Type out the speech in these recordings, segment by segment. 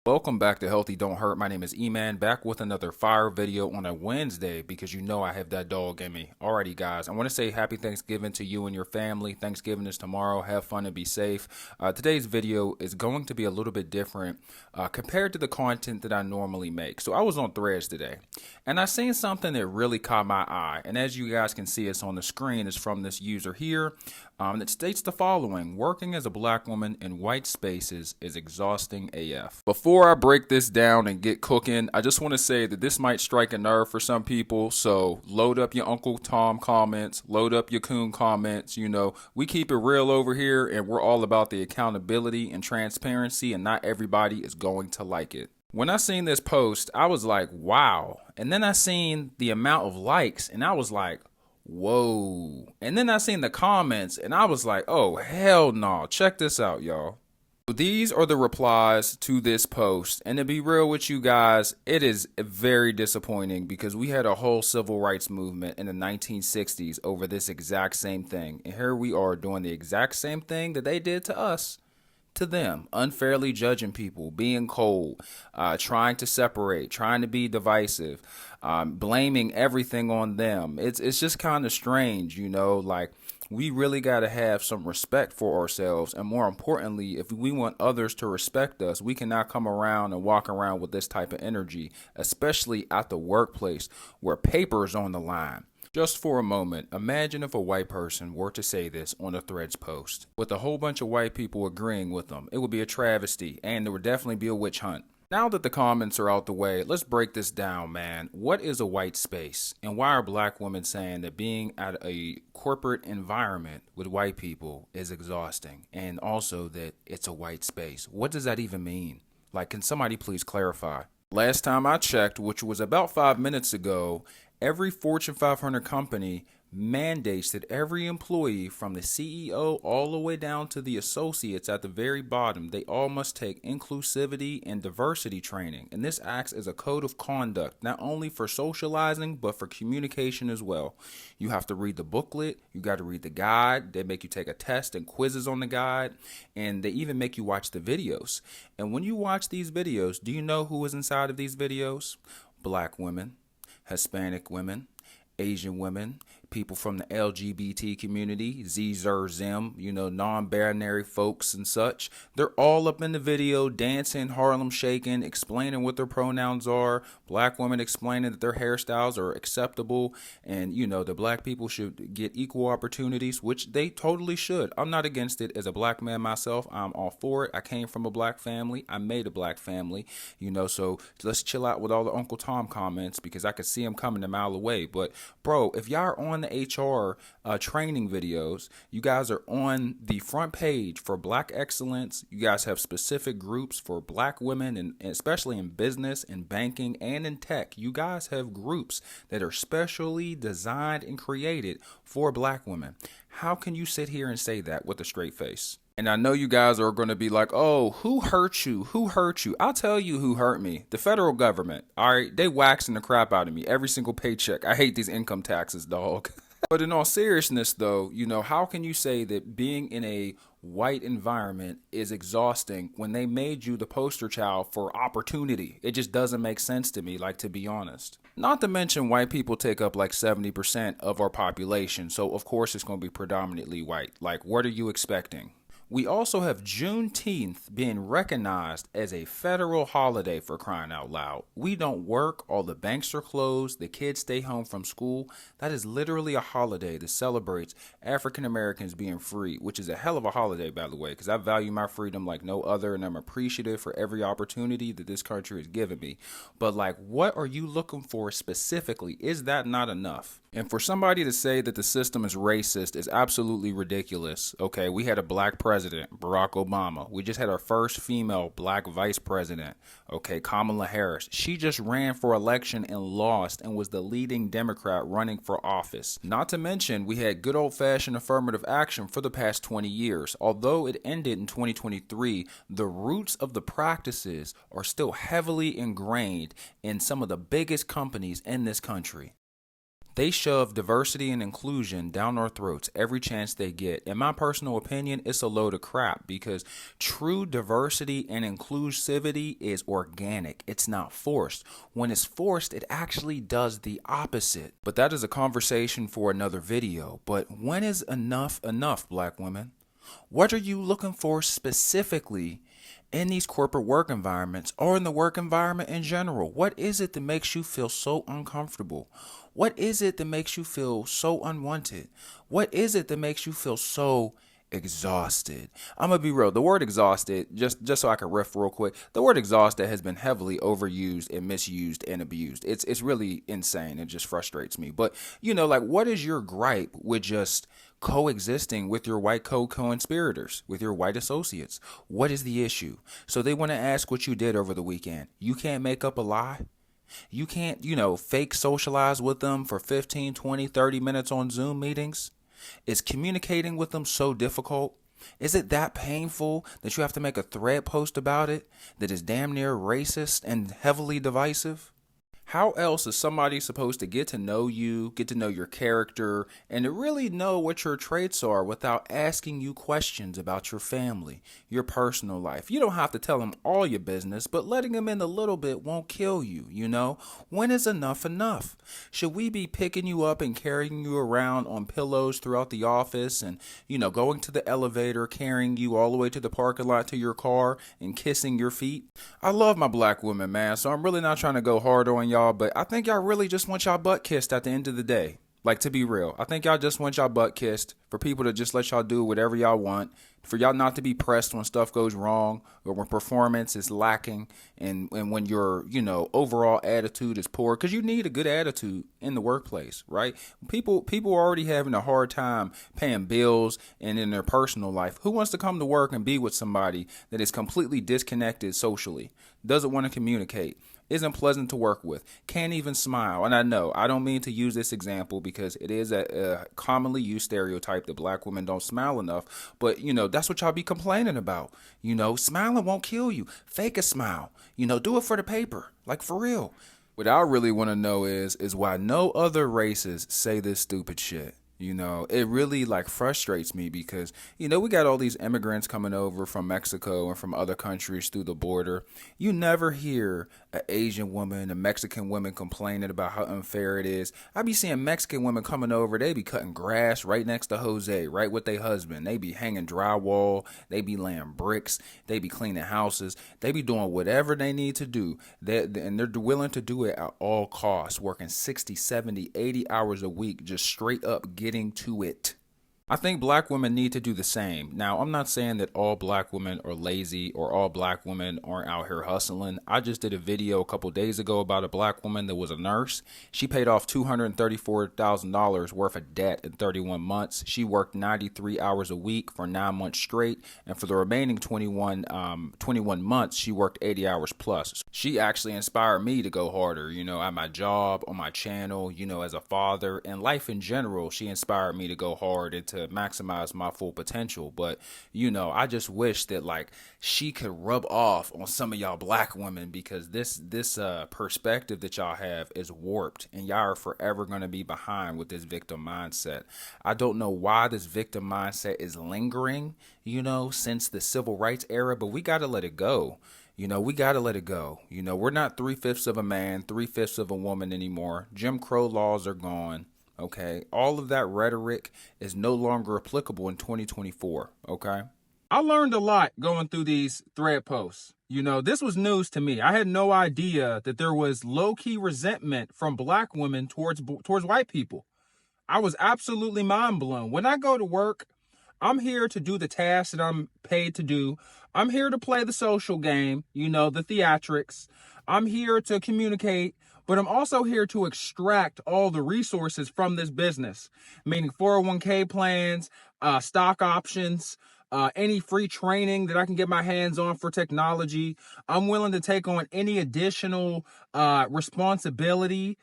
Welcome back to Healthy Don't Hurt. My name is E-Man, back with another fire video on a Wednesday because you know I have that dog in me. Alrighty guys, I want to say happy Thanksgiving to you and your family. Thanksgiving is tomorrow. Have fun and be safe. Today's video is going to be a little bit different compared to the content that I normally make. So I was on Threads today and I seen something that really caught my eye. And as you guys can see, it's on the screen. It's from this user here. That states the following: working as a black woman in white spaces is exhausting AF. Before I break this down and get cooking, I just want to say that this might strike a nerve for some people, so load up your Uncle Tom comments, load up your Coon comments. You know, we keep it real over here and we're all about the accountability and transparency, and not everybody is going to like it. When I seen this post, I was like, wow. And then I seen the amount of likes and I was like, whoa. And then I seen the comments and I was like, oh, hell no. Check this out, y'all. So these are the replies to this post. And to be real with you guys, it is very disappointing because we had a whole civil rights movement in the 1960s over this exact same thing. And here we are doing the exact same thing that they did to us, to them, unfairly judging people, being cold, trying to separate, trying to be divisive, blaming everything on them. It's just kind of strange, you know, like we really got to have some respect for ourselves. And more importantly, if we want others to respect us, we cannot come around and walk around with this type of energy, especially at the workplace where paper is on the line. Just for a moment, imagine if a white person were to say this on a Threads post, with a whole bunch of white people agreeing with them. It would be a travesty, and there would definitely be a witch hunt. Now that the comments are out the way, let's break this down, man. What is a white space? And why are black women saying that being at a corporate environment with white people is exhausting? And also that it's a white space. What does that even mean? Like, can somebody please clarify? Last time I checked, which was about 5 minutes ago, every Fortune 500 company mandates that every employee, from the CEO all the way down to the associates at the very bottom, they all must take inclusivity and diversity training. And this acts as a code of conduct, not only for socializing, but for communication as well. You have to read the booklet, you got to read the guide, they make you take a test and quizzes on the guide, and they even make you watch the videos. And when you watch these videos, do you know who is inside of these videos? Black women, Hispanic women, Asian women, people from the LGBT community, Z, Zer, Zim, you know, non-binary folks and such. They're all up in the video, dancing, Harlem shaking, explaining what their pronouns are. Black women explaining that their hairstyles are acceptable, and, you know, the black people should get equal opportunities, which they totally should. I'm not against it. As a black man myself, I'm all for it. I came from a black family. I made a black family, you know, so let's chill out with all the Uncle Tom comments because I could see them coming a mile away. But bro, if y'all are on the HR training videos, you guys are on the front page for Black Excellence. You guys have specific groups for black women, and especially in business and banking and in tech. You guys have groups that are specially designed and created for black women. How can you sit here and say that with a straight face? And I know you guys are going to be like, oh, who hurt you? Who hurt you? I'll tell you who hurt me. The federal government. All right. They waxing the crap out of me every single paycheck. I hate these income taxes, dog. But in all seriousness, though, you know, how can you say that being in a white environment is exhausting when they made you the poster child for opportunity? It just doesn't make sense to me, like, to be honest. Not to mention, white people take up like 70% of our population. So, of course, it's going to be predominantly white. Like, what are you expecting? We also have Juneteenth being recognized as a federal holiday, for crying out loud. We don't work, all the banks are closed, the kids stay home from school. That is literally a holiday that celebrates African Americans being free, which is a hell of a holiday, by the way, because I value my freedom like no other, and I'm appreciative for every opportunity that this country has given me. But like, what are you looking for specifically? Is that not enough? And for somebody to say that the system is racist is absolutely ridiculous. Okay, we had a black president, Barack Obama. We just had our first female black vice president, okay, Kamala Harris. She just ran for election and lost and was the leading Democrat running for office. Not to mention, we had good old-fashioned affirmative action for the past 20 years. Although it ended in 2023, the roots of the practices are still heavily ingrained in some of the biggest companies in this country. They shove diversity and inclusion down our throats every chance they get. In my personal opinion, it's a load of crap because true diversity and inclusivity is organic. It's not forced. When it's forced, it actually does the opposite. But that is a conversation for another video. But when is enough enough, black women? What are you looking for specifically in these corporate work environments or in the work environment in general? What is it that makes you feel so uncomfortable? What is it that makes you feel so unwanted? What is it that makes you feel so exhausted? I'm gonna be real. The word exhausted, just so I can riff real quick, the word exhausted has been heavily overused and misused and abused. It's really insane. It just frustrates me. But like, what is your gripe with just coexisting with your white co-conspirators, with your white associates? What is the issue? So they want to ask what you did over the weekend. You can't make up a lie. You can't, fake socialize with them for 15, 20, 30 minutes on Zoom meetings. Is communicating with them so difficult? Is it that painful that you have to make a thread post about it that is damn near racist and heavily divisive? How else is somebody supposed to get to know you, get to know your character, and to really know what your traits are without asking you questions about your family, your personal life? You don't have to tell them all your business, but letting them in a little bit won't kill you, When is enough enough? Should we be picking you up and carrying you around on pillows throughout the office and, going to the elevator, carrying you all the way to the parking lot to your car and kissing your feet? I love my black women, man, so I'm really not trying to go hard on y'all. But I think y'all really just want y'all butt kissed at the end of the day. Like, to be real, I think y'all just want y'all butt kissed, for people to just let y'all do whatever y'all want, for y'all not to be pressed when stuff goes wrong or when performance is lacking and when your, overall attitude is poor, because you need a good attitude in the workplace, right? People are already having a hard time paying bills and in their personal life. Who wants to come to work and be with somebody that is completely disconnected socially, doesn't want to communicate, isn't pleasant to work with, can't even smile? And I know I don't mean to use this example because it is a commonly used stereotype that black women don't smile enough. But, that's what y'all be complaining about. Smiling won't kill you. Fake a smile. Do it for the paper. Like, for real. What I really want to know is why no other races say this stupid shit. It really frustrates me because, we got all these immigrants coming over from Mexico and from other countries through the border. You never hear an Asian woman, a Mexican woman complaining about how unfair it is. I be seeing Mexican women coming over. They be cutting grass right next to Jose, right with their husband. They be hanging drywall. They be laying bricks. They be cleaning houses. They be doing whatever they need to do. And they're willing to do it at all costs, working 60, 70, 80 hours a week, just straight up getting to it. I think black women need to do the same. Now, I'm not saying that all black women are lazy or all black women aren't out here hustling. I just did a video a couple days ago about a black woman that was a nurse. She paid off $234,000 worth of debt in 31 months. She worked 93 hours a week for 9 months straight. And for the remaining 21 months, she worked 80 hours plus. She actually inspired me to go harder, at my job, on my channel, as a father, and life in general. She inspired me to go hard and to maximize my full potential. But I just wish that she could rub off on some of y'all black women, because this perspective that y'all have is warped and y'all are forever going to be behind with this victim mindset. I don't know why this victim mindset is lingering, since the civil rights era, but we got to let it go. We got to let it go. We're not 3/5 of a man, 3/5 of a woman anymore. Jim Crow laws are gone. Okay, all of that rhetoric is no longer applicable in 2024. Okay, I learned a lot going through these thread posts. This was news to me. I had no idea that there was low-key resentment from black women towards white people. I was absolutely mind blown. When I go to work, I'm here to do the tasks that I'm paid to do. I'm here to play the social game, the theatrics. I'm here to communicate, but I'm also here to extract all the resources from this business, meaning 401k plans, stock options, any free training that I can get my hands on for technology. I'm willing to take on any additional responsibilities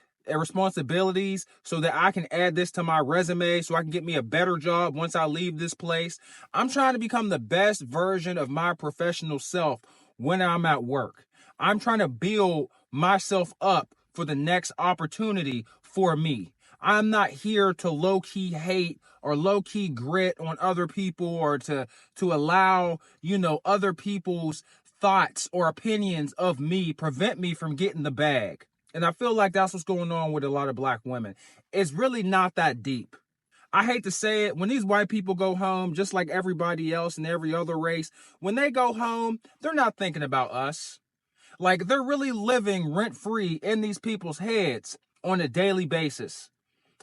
so that I can add this to my resume so I can get me a better job once I leave this place. I'm trying to become the best version of my professional self when I'm at work. I'm trying to build myself up for the next opportunity for me. I'm not here to low-key hate or low-key grit on other people, or to allow, other people's thoughts or opinions of me prevent me from getting the bag. And I feel like that's what's going on with a lot of black women. It's really not that deep. I hate to say it, when these white people go home, just like everybody else in every other race, when they go home, they're not thinking about us. Like, they're really living rent-free in these people's heads on a daily basis.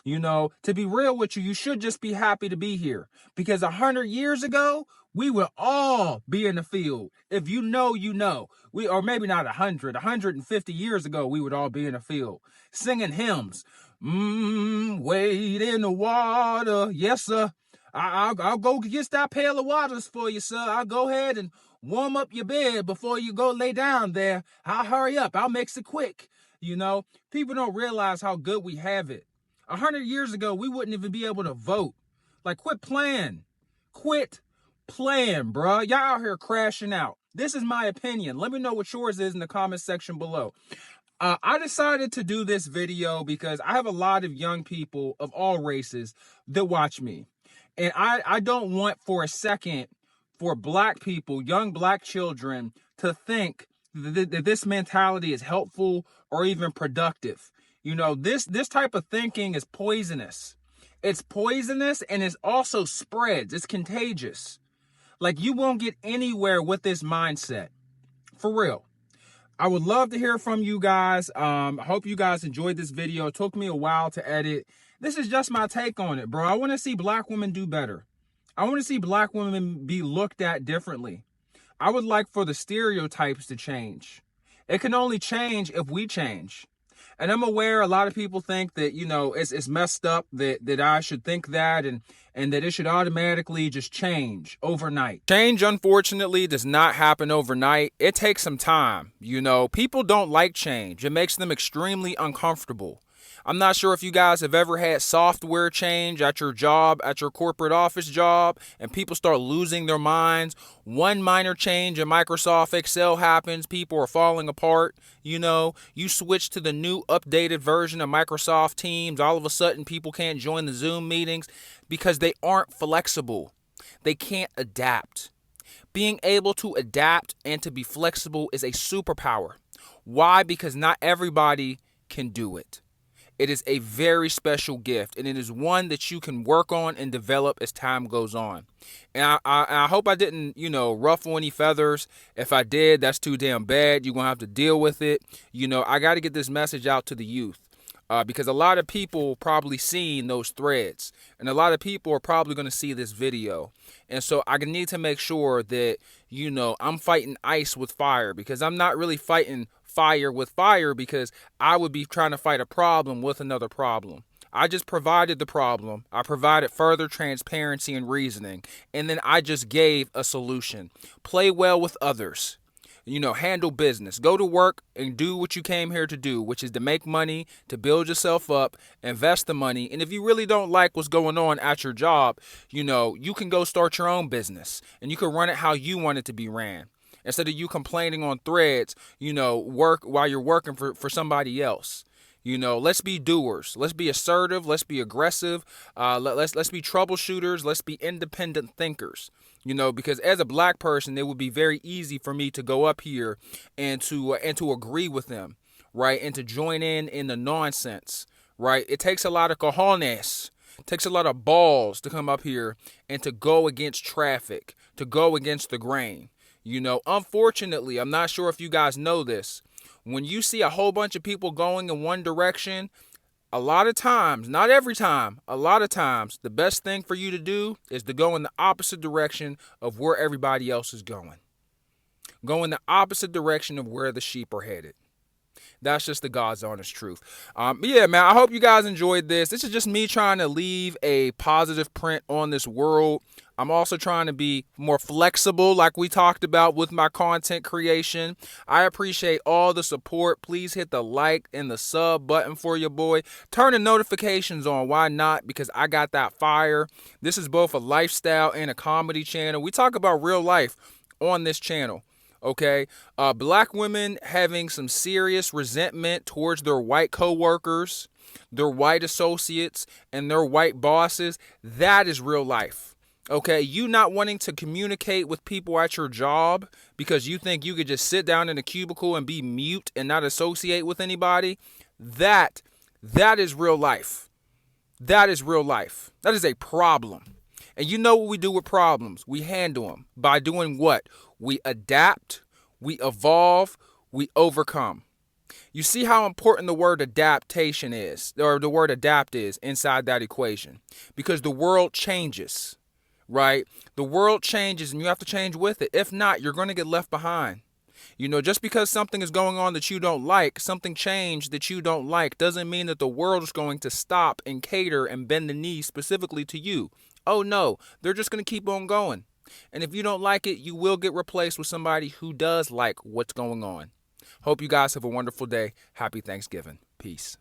To be real with you, you should just be happy to be here. Because 100 years ago, we would all be in the field. If you know, you know. Or maybe not 150 years ago, we would all be in the field singing hymns. Wade in the water. Yes, sir. I'll go get that pail of waters for you, sir. I'll go ahead and warm up your bed before you go lay down there. I'll hurry up. I'll make it quick. People don't realize how good we have it. 100 years ago, we wouldn't even be able to vote. Like, quit playing. Quit playing, bro. Y'all out here crashing out. This is my opinion. Let me know what yours is in the comment section below. I decided to do this video because I have a lot of young people of all races that watch me. And I don't want for a second for black people, young black children, to think that this mentality is helpful or even productive. This type of thinking is poisonous. It's poisonous, and it also spreads. It's contagious. Like, you won't get anywhere with this mindset. For real. I would love to hear from you guys. I hope you guys enjoyed this video. It took me a while to edit. This is just my take on it, bro. I want to see black women do better. I want to see black women be looked at differently. I would like for the stereotypes to change. It can only change if we change. And I'm aware a lot of people think that, it's messed up that I should think that and that it should automatically just change overnight. Change, unfortunately, does not happen overnight. It takes some time. People don't like change. It makes them extremely uncomfortable. I'm not sure if you guys have ever had software change at your job, at your corporate office job, and people start losing their minds. One minor change in Microsoft Excel happens. People are falling apart. You switch to the new updated version of Microsoft Teams. All of a sudden, people can't join the Zoom meetings because they aren't flexible. They can't adapt. Being able to adapt and to be flexible is a superpower. Why? Because not everybody can do it. It is a very special gift, and it is one that you can work on and develop as time goes on. And I hope I didn't, ruffle any feathers. If I did, that's too damn bad. You're going to have to deal with it. I got to get this message out to the youth because a lot of people probably seen those threads, and a lot of people are probably going to see this video. And so I need to make sure that, I'm fighting ice with fire, because I'm not really fighting fire with fire, because I would be trying to fight a problem with another problem. I just provided the problem. I provided further transparency and reasoning, and then I just gave a solution. Play well with others. Handle business. Go to work and do what you came here to do, which is to make money, to build yourself up, invest the money. And if you really don't like what's going on at your job, you can go start your own business, and you can run it how you want it to be ran. Instead of you complaining on threads, work while you're working for somebody else. Let's be doers. Let's be assertive. Let's be aggressive. Let's be troubleshooters. Let's be independent thinkers. Because as a black person, it would be very easy for me to go up here and to agree with them, right? And to join in the nonsense, right? It takes a lot of cojones. It takes a lot of balls to come up here and to go against traffic, to go against the grain. Unfortunately, I'm not sure if you guys know this. When you see a whole bunch of people going in one direction, a lot of times, not every time, a lot of times, the best thing for you to do is to go in the opposite direction of where everybody else is going. Go in the opposite direction of where the sheep are headed. That's just the God's honest truth. Yeah, man, I hope you guys enjoyed this. This is just me trying to leave a positive print on this world. I'm also trying to be more flexible, like we talked about with my content creation. I appreciate all the support. Please hit the like and the sub button for your boy. Turn the notifications on. Why not? Because I got that fire. This is both a lifestyle and a comedy channel. We talk about real life on this channel. Okay, black women having some serious resentment towards their white coworkers, their white associates, and their white bosses. That is real life. Okay, you not wanting to communicate with people at your job because you think you could just sit down in a cubicle and be mute and not associate with anybody. That is real life. That is real life. That is a problem. And you know what we do with problems? We handle them by doing what? We adapt, we evolve, we overcome. You see how important the word adaptation is, or the word adapt is inside that equation. Because the world changes, right? The world changes and you have to change with it. If not, you're going to get left behind. Just because something is going on that you don't like, something changed that you don't like, doesn't mean that the world is going to stop and cater and bend the knee specifically to you. Oh no, they're just going to keep on going. And if you don't like it, you will get replaced with somebody who does like what's going on. Hope you guys have a wonderful day. Happy Thanksgiving. Peace.